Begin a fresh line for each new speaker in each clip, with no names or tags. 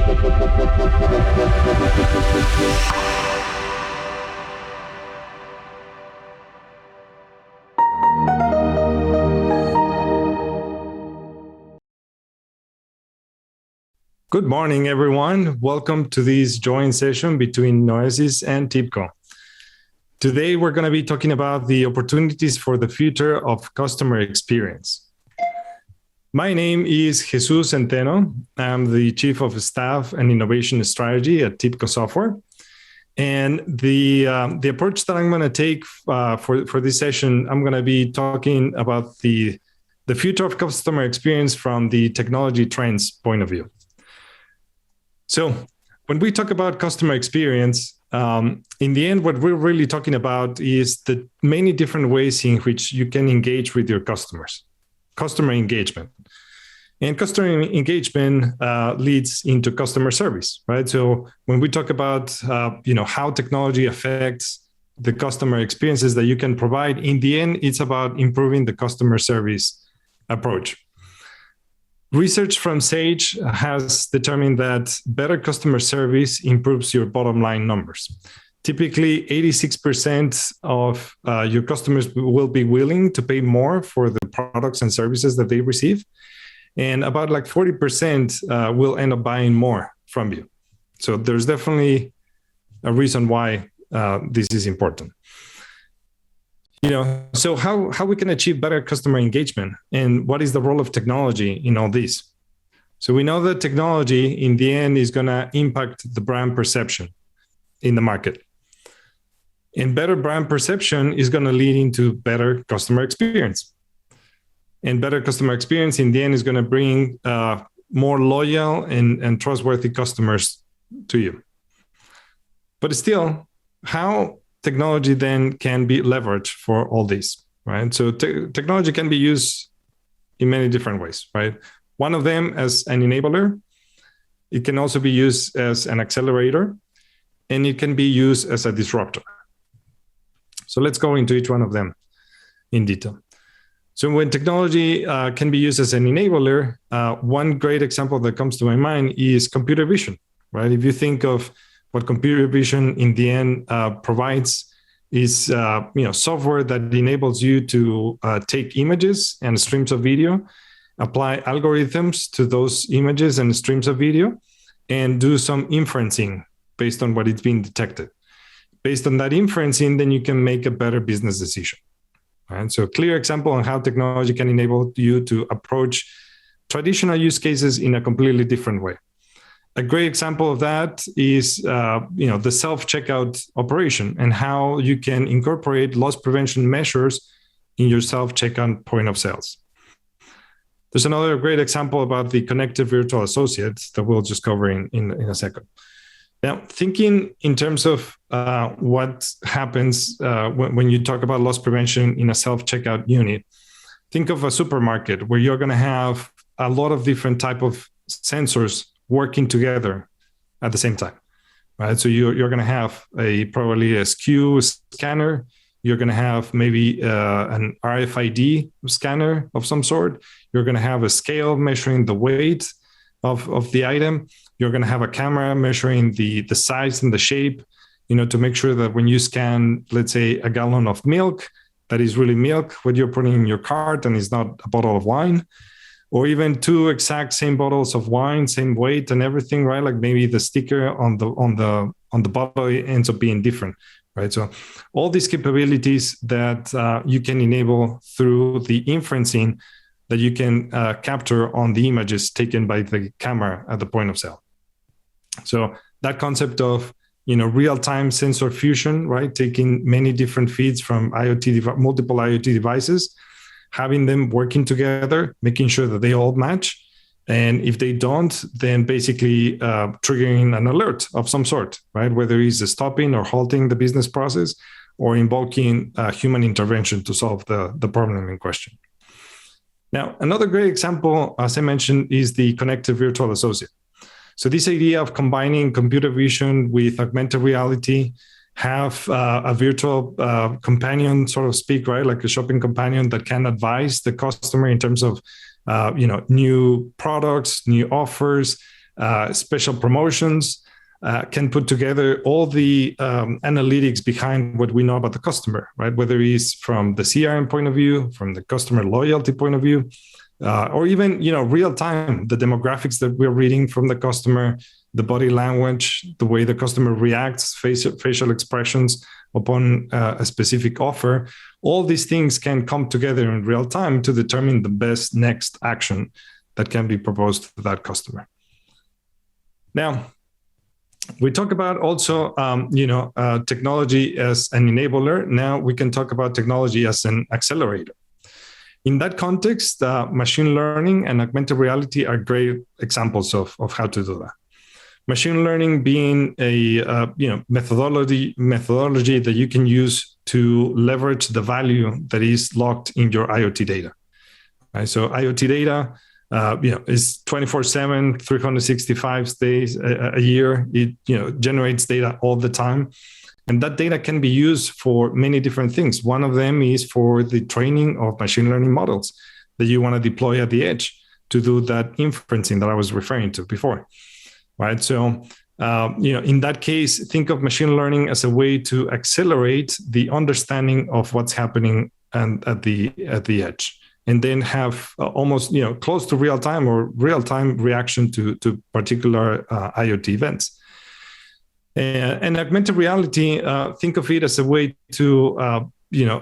Good morning, everyone. Welcome to this joint session between Noesis and TIBCO. Today, we're going to be talking about the opportunities for the future of customer experience. My name is Jesus Centeno. I'm the Chief of Staff and Innovation Strategy at TIBCO Software. And the approach that I'm going to take for this session, I'm going to be talking about the future of customer experience from the technology trends point of view. So when we talk about customer experience, in the end, what we're really talking about is the many different ways in which you can engage with your customers, customer engagement. And customer engagement leads into customer service, right? So when we talk about how technology affects the customer experiences that you can provide, in the end, it's about improving the customer service approach. Research from Sage has determined that better customer service improves your bottom line numbers. Typically, 86% of your customers will be willing to pay more for the products and services that they receive. And about like 40% will end up buying more from you. So there's definitely a reason why this is important. So how we can achieve better customer engagement, and what is the role of technology in all this? So we know that technology in the end is going to impact the brand perception in the market. And better brand perception is going to lead into better customer experience. And better customer experience in the end is going to bring more loyal and trustworthy customers to you. But still, how technology then can be leveraged for all this, right? So technology can be used in many different ways, right? One of them as an enabler. It can also be used as an accelerator, and it can be used as a disruptor. So let's go into each one of them in detail. So when technology can be used as an enabler, one great example that comes to my mind is computer vision, right? If you think of what computer vision in the end provides is software that enables you to take images and streams of video, apply algorithms to those images and streams of video, and do some inferencing based on what is being detected. Based on that inferencing, then you can make a better business decision. Right? So a clear example on how technology can enable you to approach traditional use cases in a completely different way. A great example of that is the self-checkout operation and how you can incorporate loss prevention measures in your self-checkout point of sales. There's another great example about the connected virtual associates that we'll just cover in a second. Now, thinking in terms of what happens when you talk about loss prevention in a self-checkout unit, think of a supermarket where you're going to have a lot of different type of sensors working together at the same time, right? So you're going to have probably a SKU scanner. You're going to have maybe an RFID scanner of some sort. You're going to have a scale measuring the weight of the item. You're going to have a camera measuring the size and the shape, to make sure that when you scan, let's say, a gallon of milk, that is really milk, what you're putting in your cart and is not a bottle of wine. Or even two exact same bottles of wine, same weight and everything, right? Like maybe the sticker on the bottle ends up being different, right? So all these capabilities that you can enable through the inferencing that you can capture on the images taken by the camera at the point of sale. So that concept of real-time sensor fusion, right? Taking many different feeds from multiple IoT devices, having them working together, making sure that they all match. And if they don't, then basically triggering an alert of some sort, right? Whether it's stopping or halting the business process or invoking human intervention to solve the problem in question. Now, another great example, as I mentioned, is the connected virtual associate. So this idea of combining computer vision with augmented reality, have a virtual companion, so to speak, right? Like a shopping companion that can advise the customer in terms of, new products, new offers, special promotions, can put together all the analytics behind what we know about the customer, right? Whether it's from the CRM point of view, from the customer loyalty point of view, or even real time, the demographics that we're reading from the customer, the body language, the way the customer reacts, facial expressions upon a specific offer. All these things can come together in real time to determine the best next action that can be proposed to that customer. Now, we talk about also, technology as an enabler. Now we can talk about technology as an accelerator. In that context, machine learning and augmented reality are great examples of how to do that. Machine learning being a methodology that you can use to leverage the value that is locked in your IoT data. Right? So IoT data, is 24/7, 365 days a year. It generates data all the time, and that data can be used for many different things. One of them is for the training of machine learning models that you want to deploy at the edge to do that inferencing that I was referring to before. Right. So, in that case, think of machine learning as a way to accelerate the understanding of what's happening at the edge, and then have almost close to real time or real time reaction to particular IoT events. And augmented reality, think of it as a way to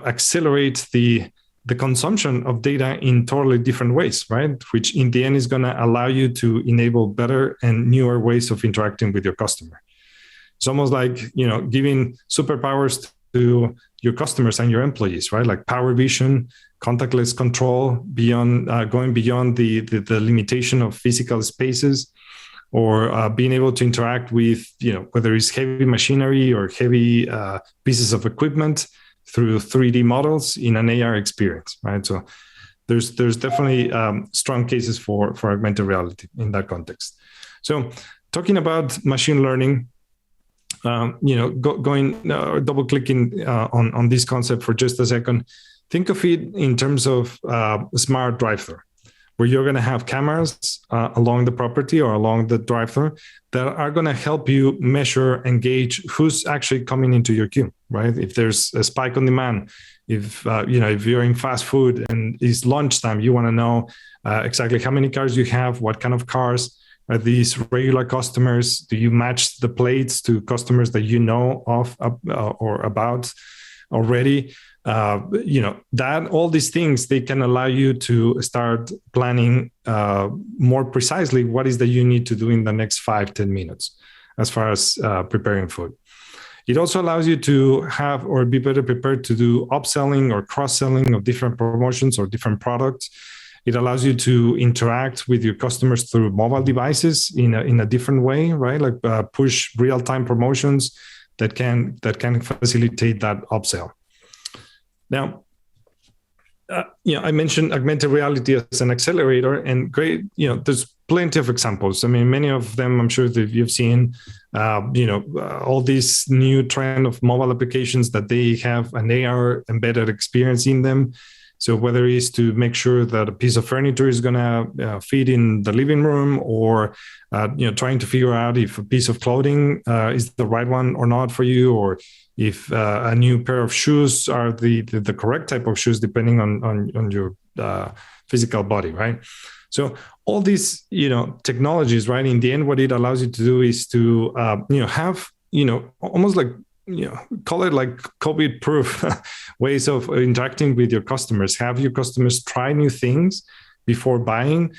accelerate the consumption of data in totally different ways, right? Which in the end is going to allow you to enable better and newer ways of interacting with your customer. It's almost like, giving superpowers to your customers and your employees, right? Like power vision, contactless control, going beyond the limitation of physical spaces, or being able to interact with, whether it's heavy machinery or heavy pieces of equipment through 3D models in an AR experience, right? So there's definitely strong cases for augmented reality in that context. So talking about machine learning, double clicking on this concept for just a second, think of it in terms of a smart drive-thru, where you're going to have cameras along the property or along the drive-thru that are going to help you measure and gauge who's actually coming into your queue, right? If there's a spike on demand, if you're in fast food and it's lunchtime, you want to know exactly how many cars you have, what kind of cars. Are these regular customers? Do you match the plates to customers that you know of or about already? That all these things, they can allow you to start planning more precisely what is that you need to do in the next 5-10 minutes as far as preparing food. It also allows you to have or be better prepared to do upselling or cross-selling of different promotions or different products. It allows you to interact with your customers through mobile devices in a different way, right? Like push real-time promotions that can facilitate that upsell. Now, I mentioned augmented reality as an accelerator, and great, there's plenty of examples. I mean, many of them I'm sure that you've seen, all these new trend of mobile applications that they have an AR embedded experience in them. So whether it's to make sure that a piece of furniture is going to fit in the living room, or trying to figure out if a piece of clothing is the right one or not for you, or if a new pair of shoes are the correct type of shoes depending on your physical body, right? So all these technologies, right? In the end, what it allows you to do is to have almost like call it like COVID-proof ways of interacting with your customers. Have your customers try new things before buying,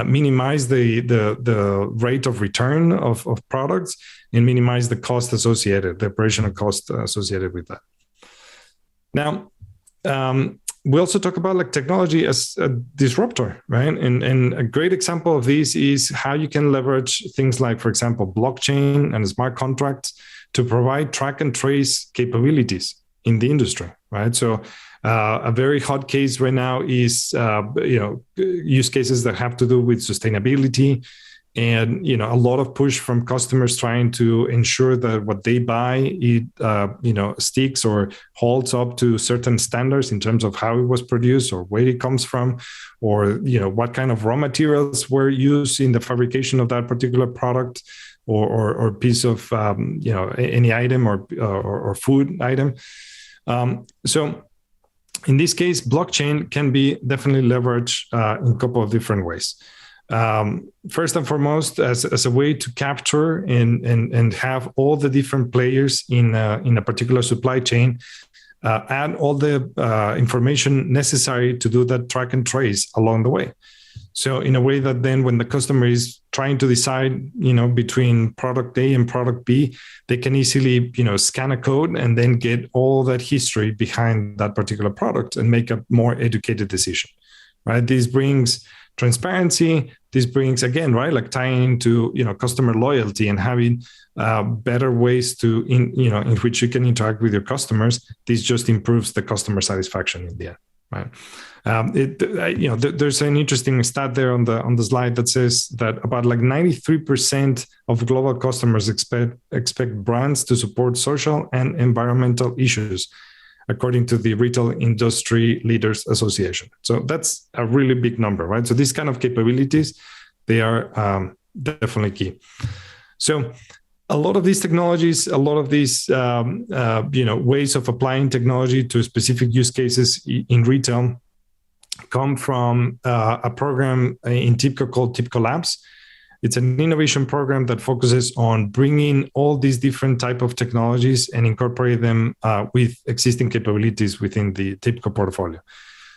minimize the rate of return of products, and minimize the cost associated, the operational cost associated with that. Now, we also talk about like technology as a disruptor, right? And a great example of this is how you can leverage things like, for example, blockchain and smart contracts to provide track and trace capabilities in the industry, right? So a very hot case right now is, use cases that have to do with sustainability, and a lot of push from customers trying to ensure that what they buy sticks or holds up to certain standards in terms of how it was produced or where it comes from, or what kind of raw materials were used in the fabrication of that particular product or piece of any item or food item. So in this case, blockchain can be definitely leveraged in a couple of different ways. First and foremost, as a way to capture and have all the different players in a particular supply chain, add all the information necessary to do that track and trace along the way. So in a way that then when the customer is trying to decide, between product A and product B, they can easily, scan a code and then get all that history behind that particular product and make a more educated decision, right? This brings transparency. This brings, again, right, like tying into, customer loyalty and having better ways in which you can interact with your customers. This just improves the customer satisfaction in the end, right? There's an interesting stat there on the slide that says that about like 93% of global customers expect brands to support social and environmental issues, according to the Retail Industry Leaders Association. So that's a really big number, right? So these kind of capabilities, they are definitely key. So a lot of these technologies, a lot of these ways of applying technology to specific use cases in retail come from a program in TIBCO called TIBCO Labs. It's an innovation program that focuses on bringing all these different type of technologies and incorporate them with existing capabilities within the TIBCO portfolio.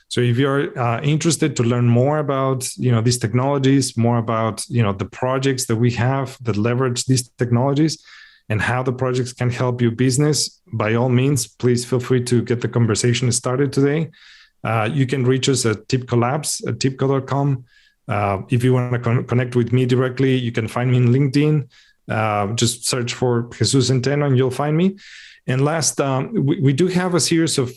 So if you're interested to learn more about these technologies, more about the projects that we have that leverage these technologies and how the projects can help your business, by all means, please feel free to get the conversation started today. You can reach us at TIBCO Labs at tibco.com. If you want to connect with me directly, you can find me in LinkedIn. Just search for Jesus Centeno and you'll find me. And last, we do have a series of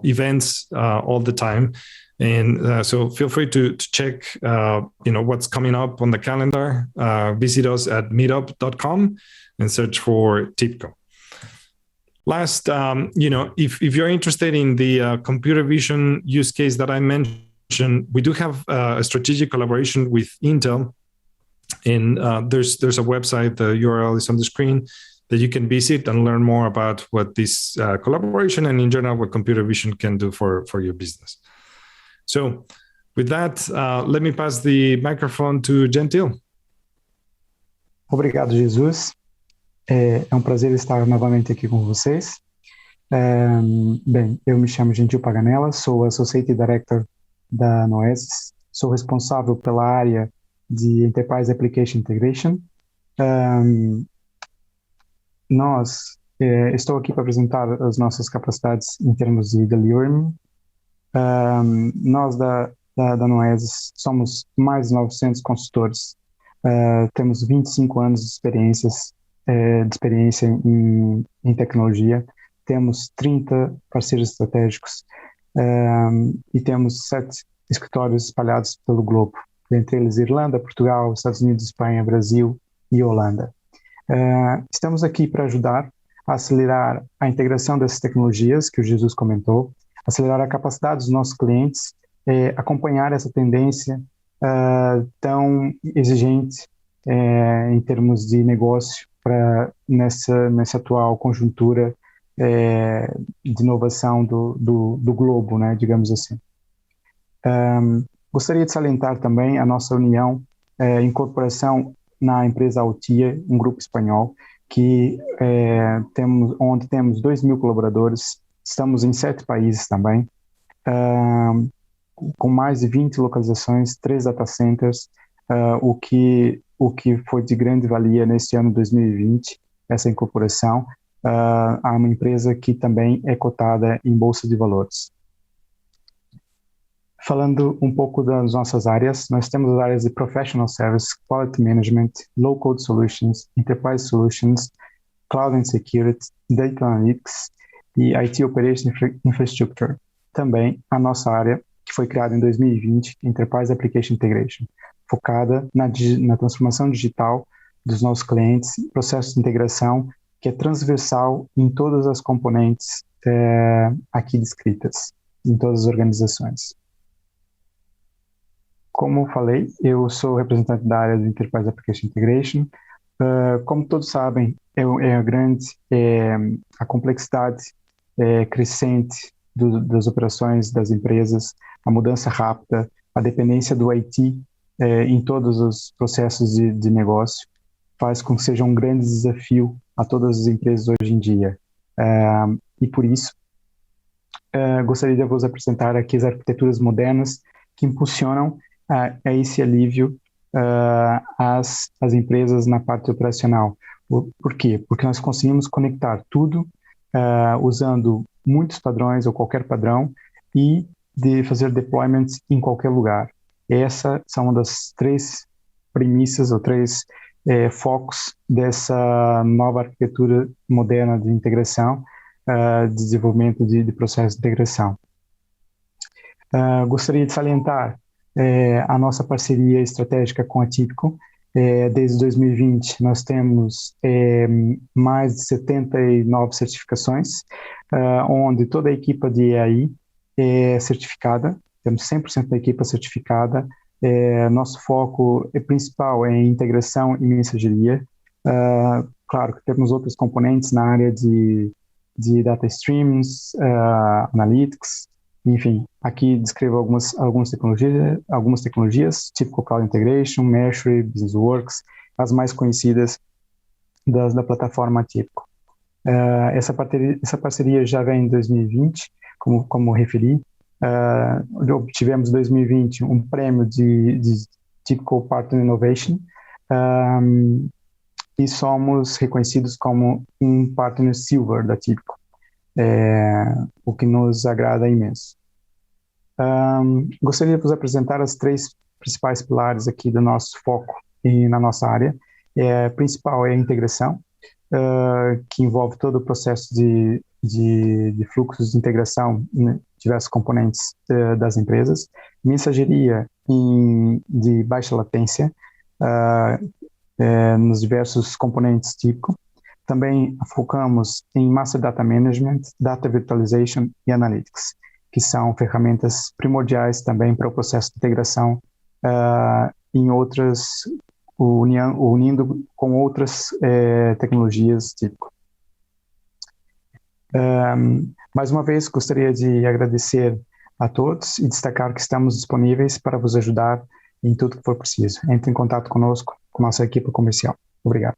events all the time. And so feel free to check what's coming up on the calendar. Visit us at meetup.com and search for TIBCO. Last, if you're interested in the computer vision use case that I mentioned, we do have a strategic collaboration with Intel, and there's a website. The URL is on the screen that you can visit and learn more about what this collaboration and in general what computer vision can do for your business. So, with that, let me pass the microphone to Gentil.
Obrigado, Jesus. É prazer estar novamente aqui com vocês. Bem, eu me chamo Gentil Paganella, sou Associate Director da Noesis, sou responsável pela área de Enterprise Application Integration. Estou aqui para apresentar as nossas capacidades em termos de delivery. Nós da Noesis somos mais de 900 consultores, temos 25 anos de experiência em tecnologia, temos 30 parceiros estratégicos e temos 7 escritórios espalhados pelo globo, entre eles Irlanda, Portugal, Estados Unidos, Espanha, Brasil e Holanda. Estamos aqui para ajudar a acelerar a integração dessas tecnologias que o Jesus comentou, acelerar a capacidade dos nossos clientes, acompanhar essa tendência tão exigente em termos de negócio nessa atual conjuntura de inovação do globo, né, digamos assim. Gostaria de salientar também a nossa união, incorporação na empresa Altia, um grupo espanhol, onde temos 2.000 colaboradores, estamos em 7 países também, com mais de 20 localizações, 3 data centers, o que foi de grande valia neste ano 2020, essa incorporação, a uma empresa que também é cotada em Bolsa de Valores. Falando um pouco das nossas áreas, nós temos as áreas de Professional Service, Quality Management, Low Code Solutions, Enterprise Solutions, Cloud and Security, Data Analytics e IT Operation Infrastructure. Também a nossa área, que foi criada em 2020, Enterprise Application Integration, focada na transformação digital dos nossos clientes, processo de integração que é transversal em todas as componentes aqui descritas, em todas as organizações. Como eu falei, eu sou representante da área de Enterprise Application Integration. Como todos sabem, a complexidade crescente das operações das empresas, a mudança rápida, a dependência do IT em todos os processos de negócio, faz com que seja um grande desafio a todas as empresas hoje em dia. E por isso, gostaria de vos apresentar aqui as arquiteturas modernas que impulsionam a esse alívio às empresas na parte operacional. Por quê? Porque nós conseguimos conectar tudo usando muitos padrões ou qualquer padrão e de fazer deployments em qualquer lugar. Essas são uma das 3 premissas ou 3 focos dessa nova arquitetura moderna de integração, de desenvolvimento de processo de integração. Gostaria de salientar a nossa parceria estratégica com a TIBCO. Desde 2020, nós temos mais de 79 certificações, onde toda a equipa de EAI é certificada, temos 100% da equipa certificada. Nosso foco principal é em integração e mensageria. Claro que temos outros componentes na área de data streams, analytics, enfim, aqui descrevo algumas tecnologias, TIBCO Cloud Integration, Meshery, BusinessWorks, as mais conhecidas da plataforma TIBCO. Essa parceria já vem em 2020, como referi. Obtivemos em 2020 um prêmio de TIBCO Partner Innovation e somos reconhecidos como um Partner Silver da TIBCO, o que nos agrada imenso. Gostaria de vos apresentar as 3 principais pilares aqui do nosso foco e na nossa área. Principal é a integração, que envolve todo o processo de fluxos de integração em diversos componentes das empresas. Mensageria de baixa latência, nos diversos componentes TIBCO. Também focamos em Master Data Management, Data Virtualization e Analytics, que são ferramentas primordiais também para o processo de integração unindo com outras tecnologias TIBCO. Mais uma vez, gostaria de agradecer a todos e destacar que estamos disponíveis para vos ajudar em tudo que for preciso. Entre em contato conosco, com nossa equipe comercial. Obrigado.